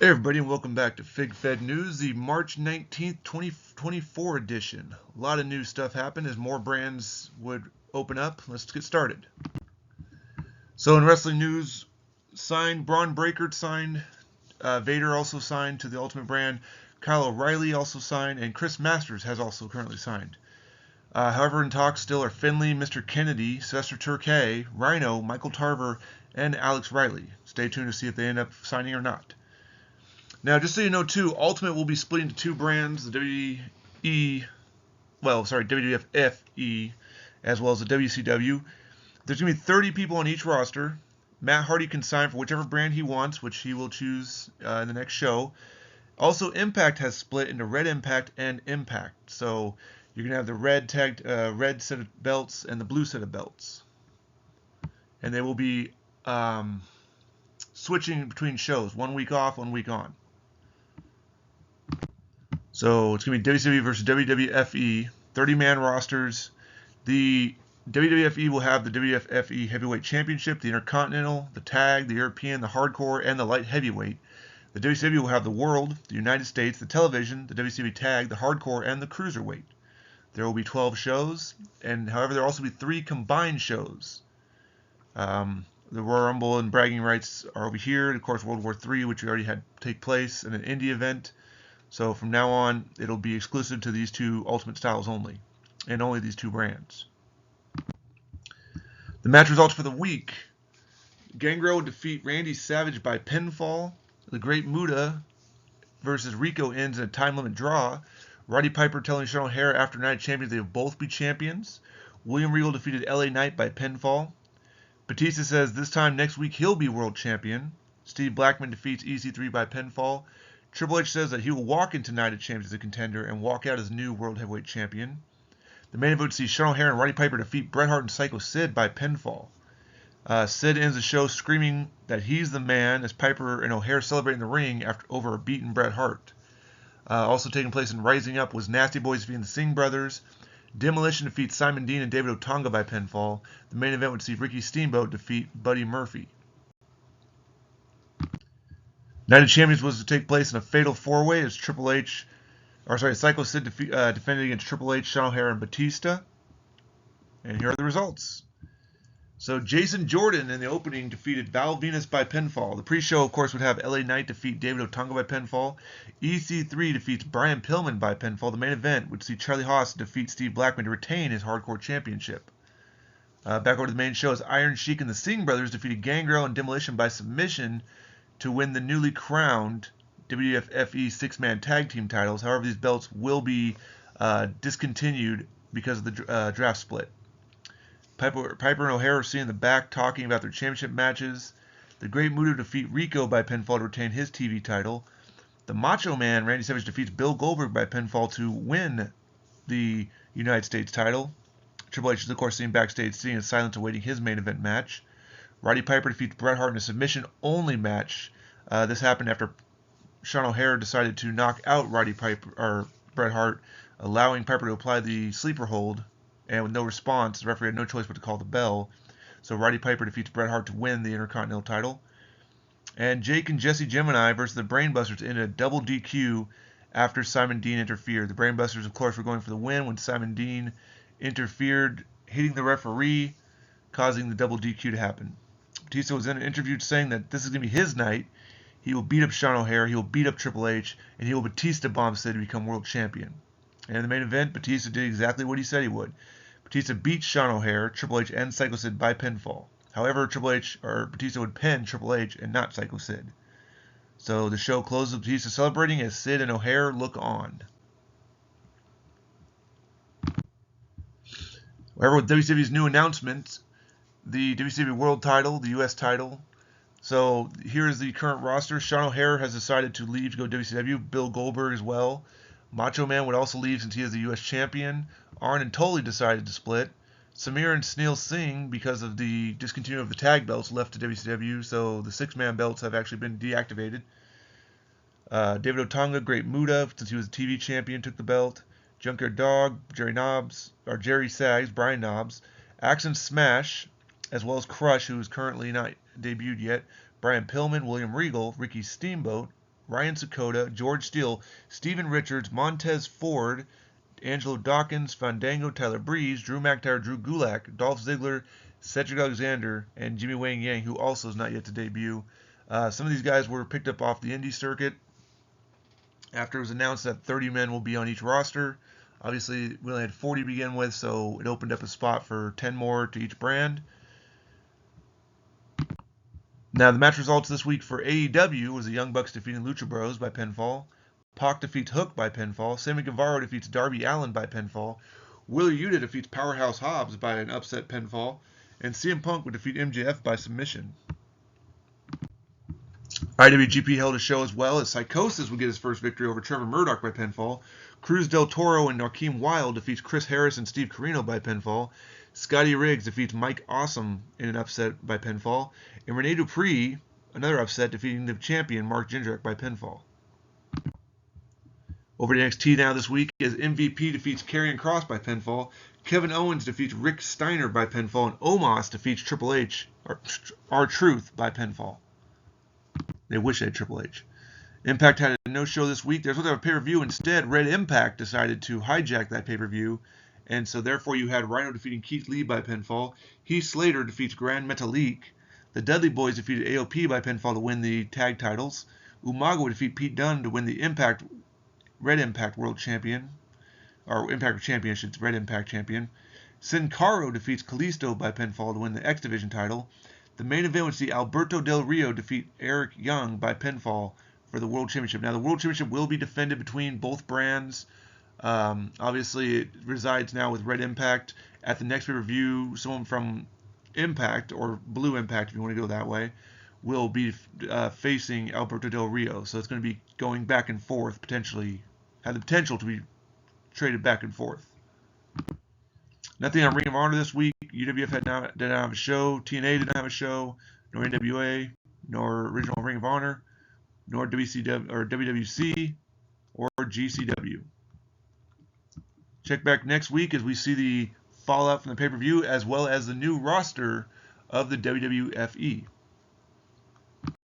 Hey everybody, and welcome back to FigFed News, the March 19th, 2024 edition. A lot of new stuff happened as more brands would open up. Let's get started. So in wrestling news, Braun Breaker signed, Vader also signed to the Ultimate brand, Kyle O'Reilly also signed, and Chris Masters has also currently signed. However, in talks still are Finley, Mr. Kennedy, Sylvester Terkay, Rhino, Michael Tarver, and Alex Riley. Stay tuned to see if they end up signing or not. Now, just so you know, too, Ultimate will be split into two brands: the WWF FE, as well as the WCW. There's going to be 30 people on each roster. Matt Hardy can sign for whichever brand he wants, which he will choose in the next show. Also, Impact has split into Red Impact and Impact. So you're going to have the red set of belts and the blue set of belts. And they will be switching between shows, 1 week off, 1 week on. So it's going to be WCW versus WWFE, 30-man rosters. The WWFE will have the WWFE Heavyweight Championship, the Intercontinental, the Tag, the European, the Hardcore, and the Light Heavyweight. The WCW will have the World, the United States, the Television, the WCW Tag, the Hardcore, and the Cruiserweight. There will be 12 shows, and however, there will also be 3 combined shows. The Royal Rumble and bragging rights are over here. And of course, World War III, which we already had take place in an indie event. So from now on, it'll be exclusive to these two Ultimate styles only, and only these two brands. The match results for the week: Gangrel defeat Randy Savage by pinfall. The Great Muta versus Rico ends in a time limit draw. Roddy Piper telling Sean O'Haire after Night of Champions they will both be champions. William Regal defeated LA Knight by pinfall. Batista says this time next week he'll be world champion. Steve Blackman defeats EC3 by pinfall. Triple H says that he will walk into Night of Champions as a contender and walk out as new World Heavyweight Champion. The main event sees Sean O'Haire and Roddy Piper defeat Bret Hart and Psycho Sid by pinfall. Sid ends the show screaming that he's the man as Piper and O'Haire celebrate in the ring over a beaten Bret Hart. Also taking place in Rising Up was Nasty Boys defeating the Singh Brothers. Demolition defeats Simon Dean and David Otunga by pinfall. The main event would see Ricky Steamboat defeat Buddy Murphy. Night of Champions was to take place in a fatal four-way as Psycho Sid defended against Triple H, Sean O'Haire, and Batista. And here are the results. So Jason Jordan in the opening defeated Val Venus by pinfall. The pre-show, of course, would have LA Knight defeat David Otunga by pinfall. EC3 defeats Brian Pillman by pinfall. The main event would see Charlie Haas defeat Steve Blackman to retain his Hardcore Championship. Back over to the main show as Iron Sheik and the Singh Brothers defeated Gangrel and Demolition by submission to win the newly crowned WWF-FE 6-man tag team titles. However, these belts will be discontinued because of the draft split. Piper and O'Haire are seen in the back talking about their championship matches. The Great Muta defeat Rico by pinfall to retain his TV title. The Macho Man, Randy Savage, defeats Bill Goldberg by pinfall to win the United States title. Triple H is, of course, seen backstage sitting in silence awaiting his main event match. Roddy Piper defeats Bret Hart in a submission-only match. This happened after Sean O'Haire decided to knock out Bret Hart, allowing Piper to apply the sleeper hold. And with no response, the referee had no choice but to call the bell. So Roddy Piper defeats Bret Hart to win the Intercontinental title. And Jake and Jesse Gemini versus the Brainbusters in a double DQ after Simon Dean interfered. The Brainbusters, of course, were going for the win when Simon Dean interfered, hitting the referee, causing the double DQ to happen. Batista was then interviewed saying that this is going to be his night. He will beat up Sean O'Haire, he will beat up Triple H, and he will Batista bomb Sid to become world champion. And in the main event, Batista did exactly what he said he would. Batista beat Sean O'Haire, Triple H, and Psycho Sid by pinfall. However, Batista would pin Triple H and not Psycho Sid. So the show closes with Batista celebrating as Sid and O'Haire look on. However, with WCW's new announcements, the WCW World title, the US title. So here is the current roster. Sean O'Haire has decided to leave to go WCW. Bill Goldberg as well. Macho Man would also leave since he is the U.S. champion. Arn and Tully decided to split. Samir and Sneel Singh, because of the discontinuing of the tag belts, left to WCW, so the 6-man belts have actually been deactivated. David Otunga, Great Muta, since he was the TV champion, took the belt. Junkyard Dog, Jerry Sags, Brian Knobbs, Axe and Smash, as well as Crush, who is currently not debuted yet. Brian Pillman, William Regal, Ricky Steamboat, Ryan Sakota, George Steele, Steven Richards, Montez Ford, Angelo Dawkins, Fandango, Tyler Breeze, Drew McIntyre, Drew Gulak, Dolph Ziggler, Cedric Alexander, and Jimmy Wang Yang, who also is not yet to debut. Some of these guys were picked up off the indie circuit after it was announced that 30 men will be on each roster. Obviously, we only had 40 to begin with, so it opened up a spot for 10 more to each brand. Now, the match results this week for AEW was the Young Bucks defeating Lucha Bros by pinfall. Pac defeats Hook by pinfall. Sammy Guevara defeats Darby Allin by pinfall. Wheeler Yuta defeats Powerhouse Hobbs by an upset pinfall. And CM Punk would defeat MJF by submission. IWGP held a show as well as Psychosis would get his first victory over Trevor Murdoch by pinfall. Cruz del Toro and Narkeem Wilde defeats Chris Harris and Steve Corino by pinfall. Scotty Riggs defeats Mike Awesome in an upset by pinfall. And Rene Dupree, another upset, defeating the champion Mark Jindrak by pinfall. Over to NXT now this week as MVP defeats Karrion Kross by pinfall. Kevin Owens defeats Rick Steiner by pinfall. And Omos defeats Triple H, or R-Truth, by pinfall. They wish they had Triple H. Impact had a no-show this week. They're supposed to have a pay-per-view. Instead, Red Impact decided to hijack that pay-per-view. And so, therefore, you had Rhino defeating Keith Lee by pinfall. Heath Slater defeats Grand Metalik. The Dudley Boys defeated AOP by pinfall to win the tag titles. Umaga would defeat Pete Dunne to win the Red Impact World Champion. Or Impact Championship, Red Impact Champion. Sin Cara defeats Kalisto by pinfall to win the X Division title. The main event would see Alberto Del Rio defeat Eric Young by pinfall for the World Championship. Now, the World Championship will be defended between both brands. Obviously, it resides now with Red Impact. At the next pay-per-view, someone from Impact, or Blue Impact if you want to go that way, will be facing Alberto Del Rio. So it's going to be going back and forth, potentially, have the potential to be traded back and forth. Nothing on Ring of Honor this week. UWF did not have a show. TNA did not have a show. Nor NWA, nor Original Ring of Honor, nor WCW or WWC, or GCW. Check back next week as we see the fallout from the pay-per-view as well as the new roster of the WWFE.